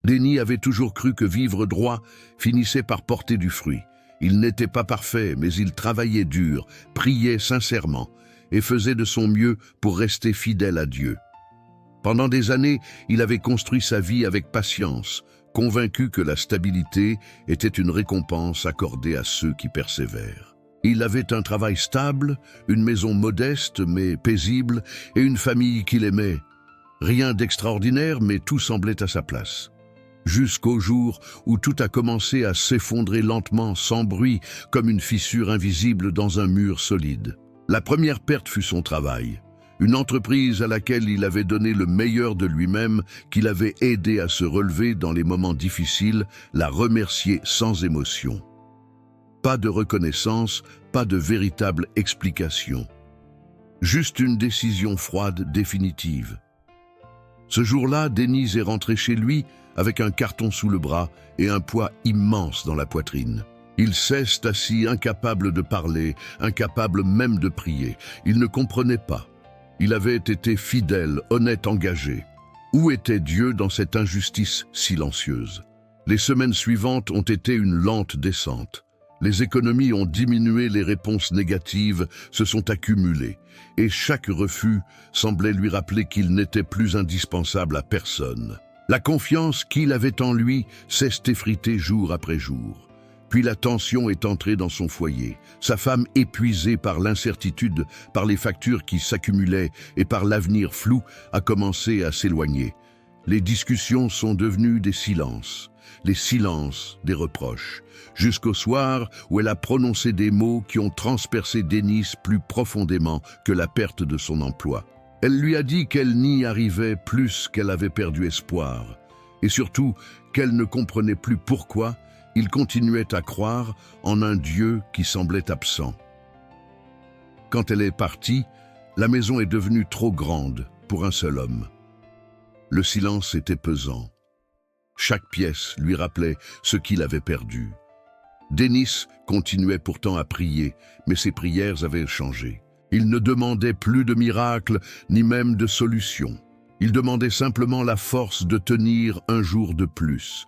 Denis avait toujours cru que vivre droit finissait par porter du fruit. Il n'était pas parfait, mais il travaillait dur, priait sincèrement et faisait de son mieux pour rester fidèle à Dieu. Pendant des années, il avait construit sa vie avec patience, convaincu que la stabilité était une récompense accordée à ceux qui persévèrent. Il avait un travail stable, une maison modeste mais paisible et une famille qu'il aimait. Rien d'extraordinaire, mais tout semblait à sa place. Jusqu'au jour où tout a commencé à s'effondrer lentement, sans bruit, comme une fissure invisible dans un mur solide. La première perte fut son travail. Une entreprise à laquelle il avait donné le meilleur de lui-même, qu'il avait aidé à se relever dans les moments difficiles, l'a remercié sans émotion. Pas de reconnaissance, pas de véritable explication. Juste une décision froide, définitive. Ce jour-là, Denis est rentré chez lui avec un carton sous le bras et un poids immense dans la poitrine. Il s'est assis, incapable de parler, incapable même de prier. Il ne comprenait pas. Il avait été fidèle, honnête, engagé. Où était Dieu dans cette injustice silencieuse? Les semaines suivantes ont été une lente descente. Les économies ont diminué, les réponses négatives se sont accumulées, et chaque refus semblait lui rappeler qu'il n'était plus indispensable à personne. La confiance qu'il avait en lui s'est effritée jour après jour. Puis la tension est entrée dans son foyer. Sa femme, épuisée par l'incertitude, par les factures qui s'accumulaient et par l'avenir flou, a commencé à s'éloigner. Les discussions sont devenues des silences. Les silences des reproches, jusqu'au soir où elle a prononcé des mots qui ont transpercé Denis plus profondément que la perte de son emploi. Elle lui a dit qu'elle n'y arrivait plus, qu'elle avait perdu espoir, et surtout qu'elle ne comprenait plus pourquoi il continuait à croire en un Dieu qui semblait absent. Quand elle est partie, la maison est devenue trop grande pour un seul homme. Le silence était pesant. Chaque pièce lui rappelait ce qu'il avait perdu. Denis continuait pourtant à prier, mais ses prières avaient changé. Il ne demandait plus de miracles, ni même de solutions. Il demandait simplement la force de tenir un jour de plus.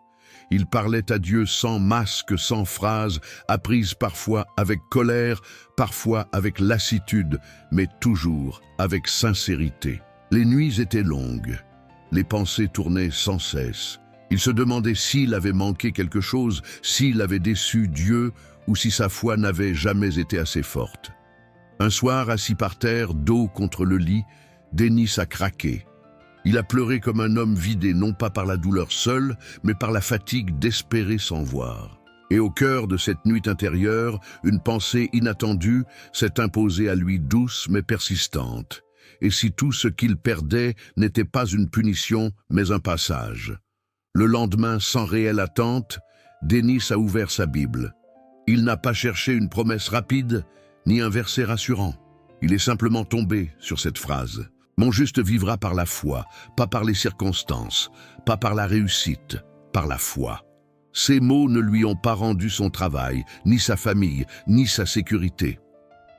Il parlait à Dieu sans masque, sans phrases, apprises parfois avec colère, parfois avec lassitude, mais toujours avec sincérité. Les nuits étaient longues. Les pensées tournaient sans cesse. Il se demandait s'il avait manqué quelque chose, s'il avait déçu Dieu ou si sa foi n'avait jamais été assez forte. Un soir, assis par terre, dos contre le lit, Denis a craqué. Il a pleuré comme un homme vidé, non pas par la douleur seule, mais par la fatigue d'espérer sans voir. Et au cœur de cette nuit intérieure, une pensée inattendue s'est imposée à lui, douce mais persistante. Et si tout ce qu'il perdait n'était pas une punition, mais un passage? Le lendemain, sans réelle attente, Denis a ouvert sa Bible. Il n'a pas cherché une promesse rapide, ni un verset rassurant. Il est simplement tombé sur cette phrase. « Mon juste vivra par la foi, pas par les circonstances, pas par la réussite, par la foi. » Ces mots ne lui ont pas rendu son travail, ni sa famille, ni sa sécurité.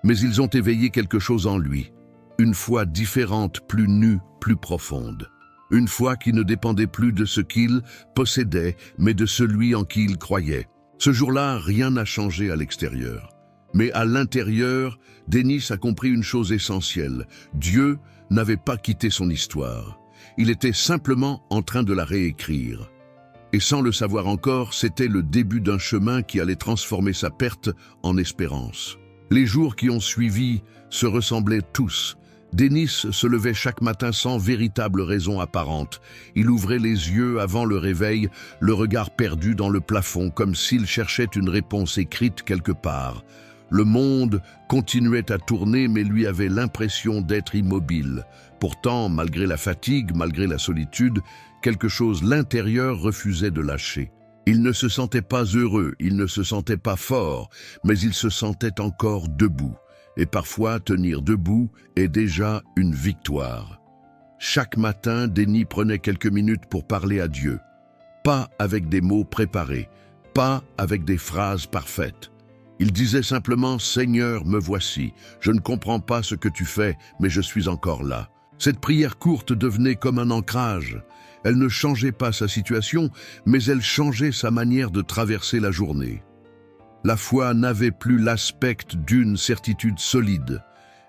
Mais ils ont éveillé quelque chose en lui, une foi différente, plus nue, plus profonde. Une foi qui ne dépendait plus de ce qu'il possédait, mais de celui en qui il croyait. Ce jour-là, rien n'a changé à l'extérieur. Mais à l'intérieur, Denis a compris une chose essentielle. Dieu n'avait pas quitté son histoire. Il était simplement en train de la réécrire. Et sans le savoir encore, c'était le début d'un chemin qui allait transformer sa perte en espérance. Les jours qui ont suivi se ressemblaient tous. Denis se levait chaque matin sans véritable raison apparente. Il ouvrait les yeux avant le réveil, le regard perdu dans le plafond, comme s'il cherchait une réponse écrite quelque part. Le monde continuait à tourner, mais lui avait l'impression d'être immobile. Pourtant, malgré la fatigue, malgré la solitude, quelque chose l'intérieur refusait de lâcher. Il ne se sentait pas heureux, il ne se sentait pas fort, mais il se sentait encore debout. Et parfois, tenir debout est déjà une victoire. Chaque matin, Denis prenait quelques minutes pour parler à Dieu. Pas avec des mots préparés, pas avec des phrases parfaites. Il disait simplement « Seigneur, me voici. Je ne comprends pas ce que tu fais, mais je suis encore là. » Cette prière courte devenait comme un ancrage. Elle ne changeait pas sa situation, mais elle changeait sa manière de traverser la journée. La foi n'avait plus l'aspect d'une certitude solide.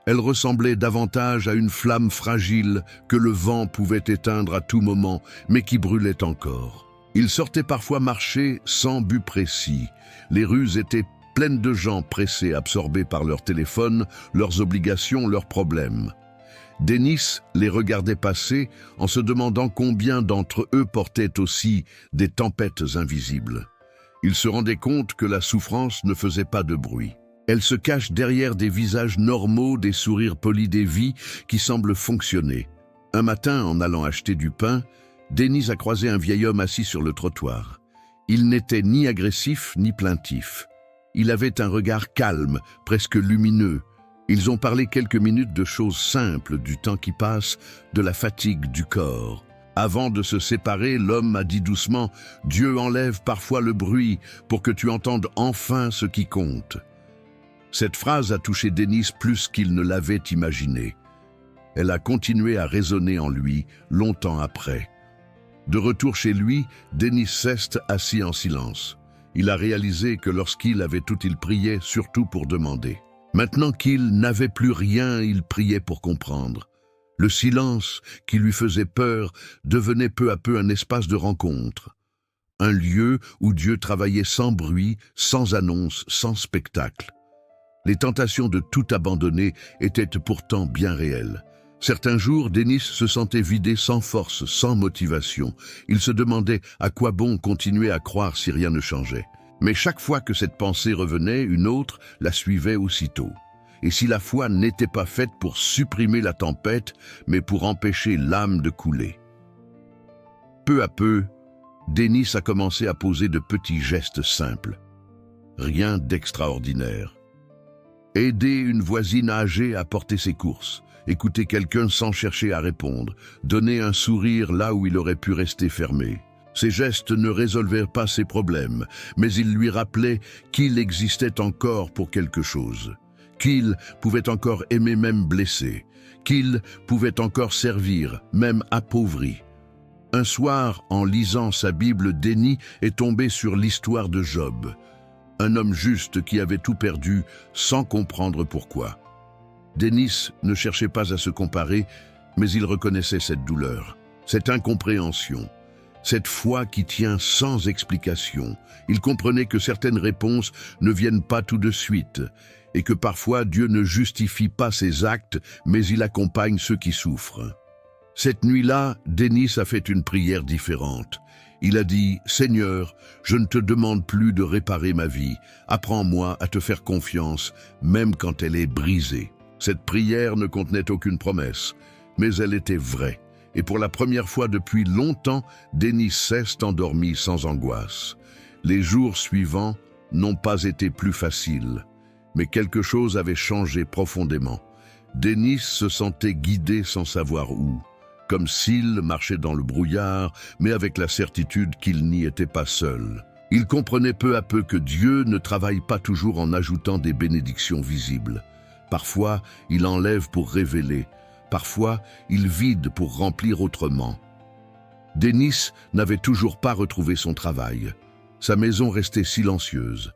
Elle ressemblait davantage à une flamme fragile que le vent pouvait éteindre à tout moment, mais qui brûlait encore. Il sortait parfois marcher sans but précis. Les rues étaient pleines de gens pressés, absorbés par leurs téléphones, leurs obligations, leurs problèmes. Denis les regardait passer en se demandant combien d'entre eux portaient aussi des tempêtes invisibles. Il se rendait compte que la souffrance ne faisait pas de bruit. Elle se cache derrière des visages normaux, des sourires polis, des vies qui semblent fonctionner. Un matin, en allant acheter du pain, Denis a croisé un vieil homme assis sur le trottoir. Il n'était ni agressif ni plaintif. Il avait un regard calme, presque lumineux. Ils ont parlé quelques minutes de choses simples, du temps qui passe, de la fatigue du corps. Avant de se séparer, l'homme a dit doucement « Dieu enlève parfois le bruit pour que tu entendes enfin ce qui compte ». Cette phrase a touché Denis plus qu'il ne l'avait imaginé. Elle a continué à résonner en lui longtemps après. De retour chez lui, Denis reste assis en silence. Il a réalisé que lorsqu'il avait tout, il priait surtout pour demander. Maintenant qu'il n'avait plus rien, il priait pour comprendre. Le silence qui lui faisait peur devenait peu à peu un espace de rencontre. Un lieu où Dieu travaillait sans bruit, sans annonce, sans spectacle. Les tentations de tout abandonner étaient pourtant bien réelles. Certains jours, Denis se sentait vidé sans force, sans motivation. Il se demandait à quoi bon continuer à croire si rien ne changeait. Mais chaque fois que cette pensée revenait, une autre la suivait aussitôt. Et si la foi n'était pas faite pour supprimer la tempête, mais pour empêcher l'âme de couler? Peu à peu, Denis a commencé à poser de petits gestes simples. Rien d'extraordinaire. Aider une voisine âgée à porter ses courses, écouter quelqu'un sans chercher à répondre, donner un sourire là où il aurait pu rester fermé. Ces gestes ne résolvaient pas ses problèmes, mais ils lui rappelaient qu'il existait encore pour quelque chose, qu'il pouvait encore aimer même blessé, qu'il pouvait encore servir, même appauvri. Un soir, en lisant sa Bible, Denis est tombé sur l'histoire de Job, un homme juste qui avait tout perdu sans comprendre pourquoi. Denis ne cherchait pas à se comparer, mais il reconnaissait cette douleur, cette incompréhension, cette foi qui tient sans explication. Il comprenait que certaines réponses ne viennent pas tout de suite et que parfois Dieu ne justifie pas ses actes, mais il accompagne ceux qui souffrent. Cette nuit-là, Denis a fait une prière différente. Il a dit « Seigneur, je ne te demande plus de réparer ma vie. Apprends-moi à te faire confiance, même quand elle est brisée. » Cette prière ne contenait aucune promesse, mais elle était vraie. Et pour la première fois depuis longtemps, Denis s'est endormi sans angoisse. Les jours suivants n'ont pas été plus faciles, mais quelque chose avait changé profondément. Denis se sentait guidé sans savoir où, comme s'il marchait dans le brouillard, mais avec la certitude qu'il n'y était pas seul. Il comprenait peu à peu que Dieu ne travaille pas toujours en ajoutant des bénédictions visibles. Parfois, il enlève pour révéler. Parfois, il vide pour remplir autrement. Denis n'avait toujours pas retrouvé son travail. Sa maison restait silencieuse.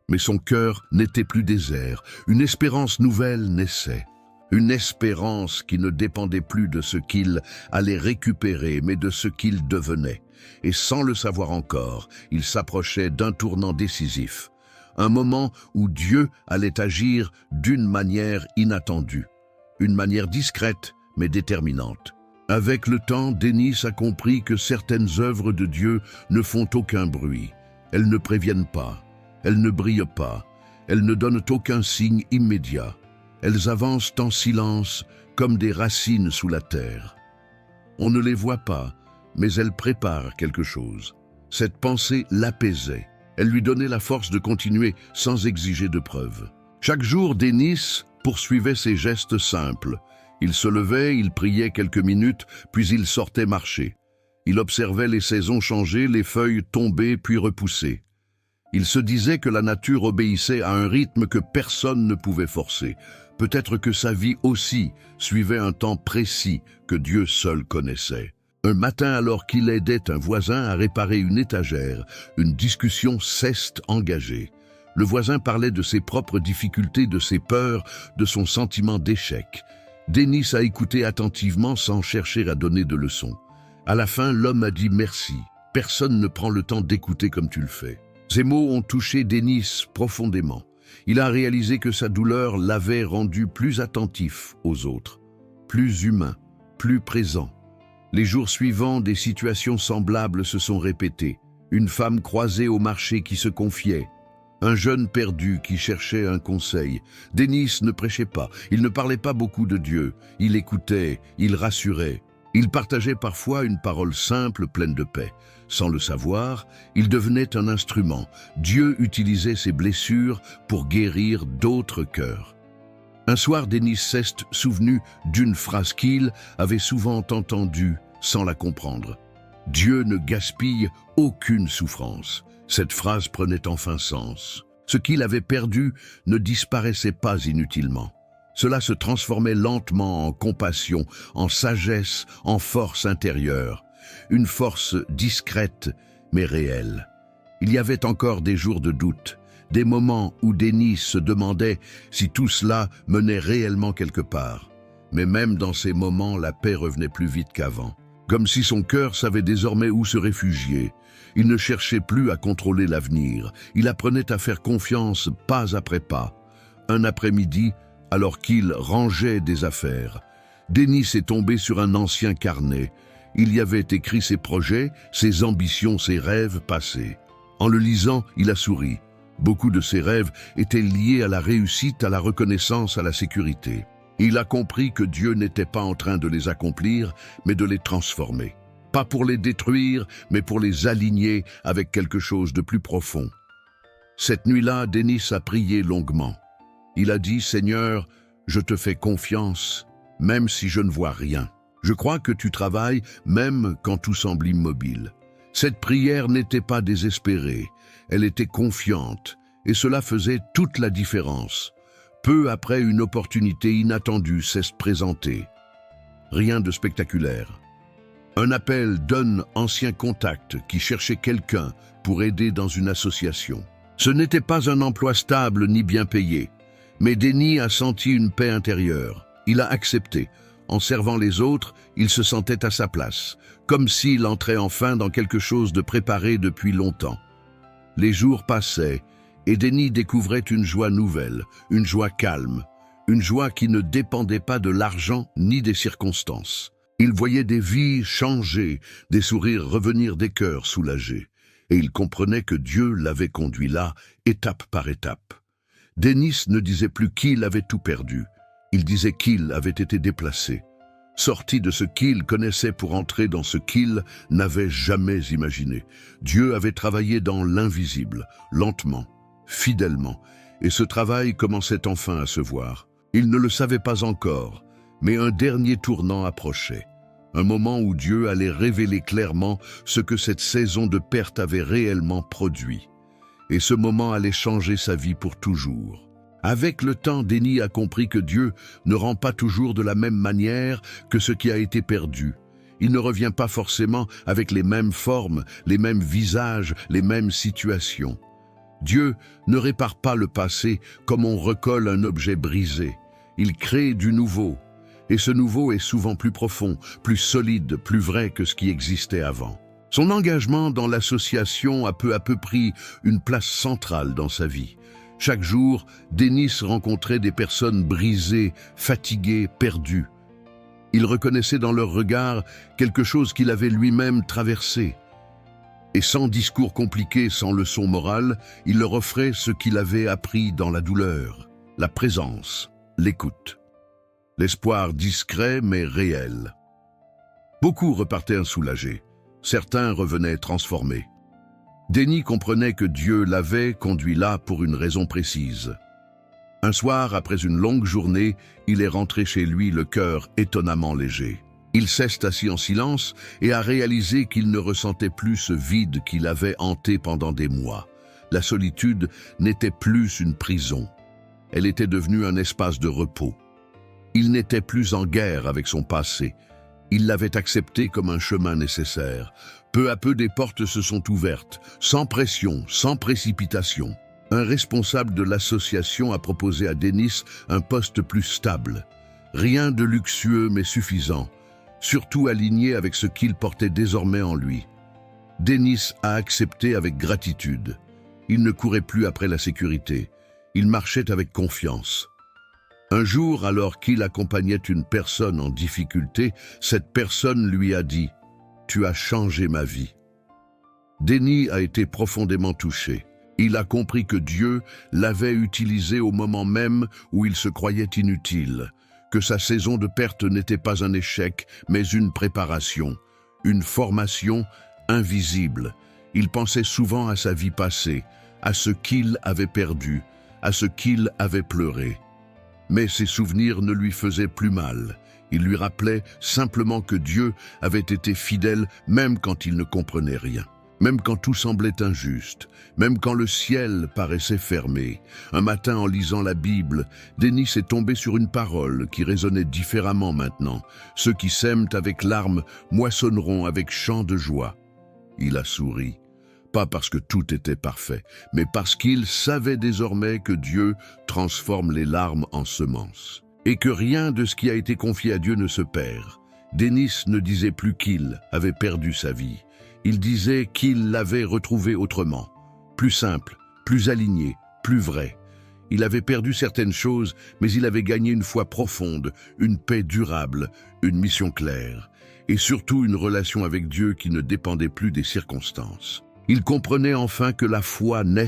Mais son cœur n'était plus désert. Une espérance nouvelle naissait. Une espérance qui ne dépendait plus de ce qu'il allait récupérer, mais de ce qu'il devenait. Et sans le savoir encore, il s'approchait d'un tournant décisif. Un moment où Dieu allait agir d'une manière inattendue. Une manière discrète, mais déterminante. Avec le temps, Denis a compris que certaines œuvres de Dieu ne font aucun bruit. Elles ne préviennent pas, elles ne brillent pas, elles ne donnent aucun signe immédiat. Elles avancent en silence, comme des racines sous la terre. On ne les voit pas, mais elles préparent quelque chose. Cette pensée l'apaisait. Elle lui donnait la force de continuer sans exiger de preuves. Chaque jour, Denis poursuivait ses gestes simples. Il se levait, il priait quelques minutes, puis il sortait marcher. Il observait les saisons changer, les feuilles tomber puis repousser. Il se disait que la nature obéissait à un rythme que personne ne pouvait forcer. Peut-être que sa vie aussi suivait un temps précis que Dieu seul connaissait. Un matin, alors qu'il aidait un voisin à réparer une étagère, une discussion s'est engagée. Le voisin parlait de ses propres difficultés, de ses peurs, de son sentiment d'échec. Denis a écouté attentivement sans chercher à donner de leçons. À la fin, l'homme a dit merci. Personne ne prend le temps d'écouter comme tu le fais. Ces mots ont touché Denis profondément. Il a réalisé que sa douleur l'avait rendu plus attentif aux autres, plus humain, plus présent. Les jours suivants, des situations semblables se sont répétées. Une femme croisée au marché qui se confiait. Un jeune perdu qui cherchait un conseil. Denis ne prêchait pas, il ne parlait pas beaucoup de Dieu. Il écoutait, il rassurait. Il partageait parfois une parole simple, pleine de paix. Sans le savoir, il devenait un instrument. Dieu utilisait ses blessures pour guérir d'autres cœurs. Un soir, Denis s'est souvenu d'une phrase qu'il avait souvent entendue sans la comprendre. « Dieu ne gaspille aucune souffrance ». Cette phrase prenait enfin sens. Ce qu'il avait perdu ne disparaissait pas inutilement. Cela se transformait lentement en compassion, en sagesse, en force intérieure. Une force discrète mais réelle. Il y avait encore des jours de doute. Des moments où Denis se demandait si tout cela menait réellement quelque part. Mais même dans ces moments, la paix revenait plus vite qu'avant. Comme si son cœur savait désormais où se réfugier. Il ne cherchait plus à contrôler l'avenir. Il apprenait à faire confiance pas après pas. Un après-midi, alors qu'il rangeait des affaires, Denis est tombé sur un ancien carnet. Il y avait écrit ses projets, ses ambitions, ses rêves passés. En le lisant, il a souri. Beaucoup de ses rêves étaient liés à la réussite, à la reconnaissance, à la sécurité. Il a compris que Dieu n'était pas en train de les accomplir, mais de les transformer. Pas pour les détruire, mais pour les aligner avec quelque chose de plus profond. Cette nuit-là, Denis a prié longuement. Il a dit « Seigneur, je te fais confiance, même si je ne vois rien. Je crois que tu travailles, même quand tout semble immobile. » Cette prière n'était pas désespérée, elle était confiante, et cela faisait toute la différence. Peu après, une opportunité inattendue s'est présentée. Rien de spectaculaire. Un appel d'un ancien contact qui cherchait quelqu'un pour aider dans une association. Ce n'était pas un emploi stable ni bien payé, mais Denis a senti une paix intérieure. Il a accepté. En servant les autres, il se sentait à sa place, comme s'il entrait enfin dans quelque chose de préparé depuis longtemps. Les jours passaient, et Denis découvrait une joie nouvelle, une joie calme, une joie qui ne dépendait pas de l'argent ni des circonstances. Il voyait des vies changer, des sourires revenir, des cœurs soulagés, et il comprenait que Dieu l'avait conduit là, étape par étape. Denis ne disait plus qu'il avait tout perdu, il disait qu'il avait été déplacé, sorti de ce qu'il connaissait pour entrer dans ce qu'il n'avait jamais imaginé. Dieu avait travaillé dans l'invisible, lentement, fidèlement, et ce travail commençait enfin à se voir. Il ne le savait pas encore, mais un dernier tournant approchait. Un moment où Dieu allait révéler clairement ce que cette saison de perte avait réellement produit. Et ce moment allait changer sa vie pour toujours. Avec le temps, Denis a compris que Dieu ne rend pas toujours de la même manière que ce qui a été perdu. Il ne revient pas forcément avec les mêmes formes, les mêmes visages, les mêmes situations. Dieu ne répare pas le passé comme on recolle un objet brisé. Il crée du nouveau. Et ce nouveau est souvent plus profond, plus solide, plus vrai que ce qui existait avant. Son engagement dans l'association a peu à peu pris une place centrale dans sa vie. Chaque jour, Denis rencontrait des personnes brisées, fatiguées, perdues. Il reconnaissait dans leur regard quelque chose qu'il avait lui-même traversé. Et sans discours compliqué, sans leçon morale, il leur offrait ce qu'il avait appris dans la douleur, la présence, l'écoute. L'espoir discret mais réel. Beaucoup repartaient soulagés, certains revenaient transformés. Denis comprenait que Dieu l'avait conduit là pour une raison précise. Un soir, après une longue journée, il est rentré chez lui le cœur étonnamment léger. Il s'est assis en silence et a réalisé qu'il ne ressentait plus ce vide qu'il avait hanté pendant des mois. La solitude n'était plus une prison. Elle était devenue un espace de repos. Il n'était plus en guerre avec son passé. Il l'avait accepté comme un chemin nécessaire. Peu à peu, des portes se sont ouvertes, sans pression, sans précipitation. Un responsable de l'association a proposé à Denis un poste plus stable. Rien de luxueux mais suffisant, surtout aligné avec ce qu'il portait désormais en lui. Denis a accepté avec gratitude. Il ne courait plus après la sécurité. Il marchait avec confiance. Un jour, alors qu'il accompagnait une personne en difficulté, cette personne lui a dit « Tu as changé ma vie ». Denis a été profondément touché. Il a compris que Dieu l'avait utilisé au moment même où il se croyait inutile, que sa saison de perte n'était pas un échec, mais une préparation, une formation invisible. Il pensait souvent à sa vie passée, à ce qu'il avait perdu, à ce qu'il avait pleuré. Mais ces souvenirs ne lui faisaient plus mal. Il lui rappelait simplement que Dieu avait été fidèle même quand il ne comprenait rien. Même quand tout semblait injuste, même quand le ciel paraissait fermé. Un matin, en lisant la Bible, Denis est tombé sur une parole qui résonnait différemment maintenant. Ceux qui sèment avec larmes moissonneront avec chant de joie. Il a souri. Pas parce que tout était parfait, mais parce qu'il savait désormais que Dieu transforme les larmes en semences. Et que rien de ce qui a été confié à Dieu ne se perd. Denis ne disait plus qu'il avait perdu sa vie. Il disait qu'il l'avait retrouvée autrement. Plus simple, plus aligné, plus vrai. Il avait perdu certaines choses, mais il avait gagné une foi profonde, une paix durable, une mission claire. Et surtout une relation avec Dieu qui ne dépendait plus des circonstances. Il comprenait enfin que la foi n'est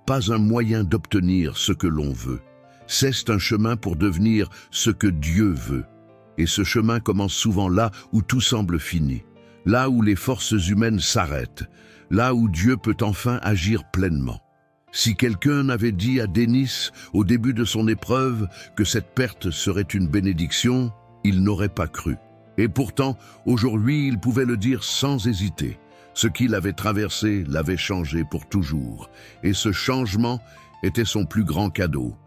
pas un moyen d'obtenir ce que l'on veut. C'est un chemin pour devenir ce que Dieu veut. Et ce chemin commence souvent là où tout semble fini, là où les forces humaines s'arrêtent, là où Dieu peut enfin agir pleinement. Si quelqu'un avait dit à Denis au début de son épreuve que cette perte serait une bénédiction, il n'aurait pas cru. Et pourtant, aujourd'hui, il pouvait le dire sans hésiter. Ce qu'il avait traversé l'avait changé pour toujours. Et ce changement était son plus grand cadeau.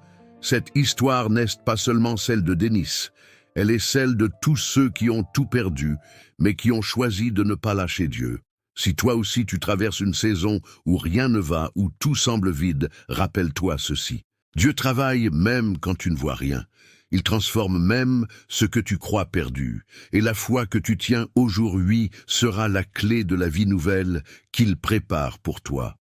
Cette histoire n'est pas seulement celle de Denis. Elle est celle de tous ceux qui ont tout perdu, mais qui ont choisi de ne pas lâcher Dieu. Si toi aussi tu traverses une saison où rien ne va, où tout semble vide, rappelle-toi ceci. Dieu travaille même quand tu ne vois rien. Il transforme même ce que tu crois perdu. Et la foi que tu tiens aujourd'hui sera la clé de la vie nouvelle qu'il prépare pour toi.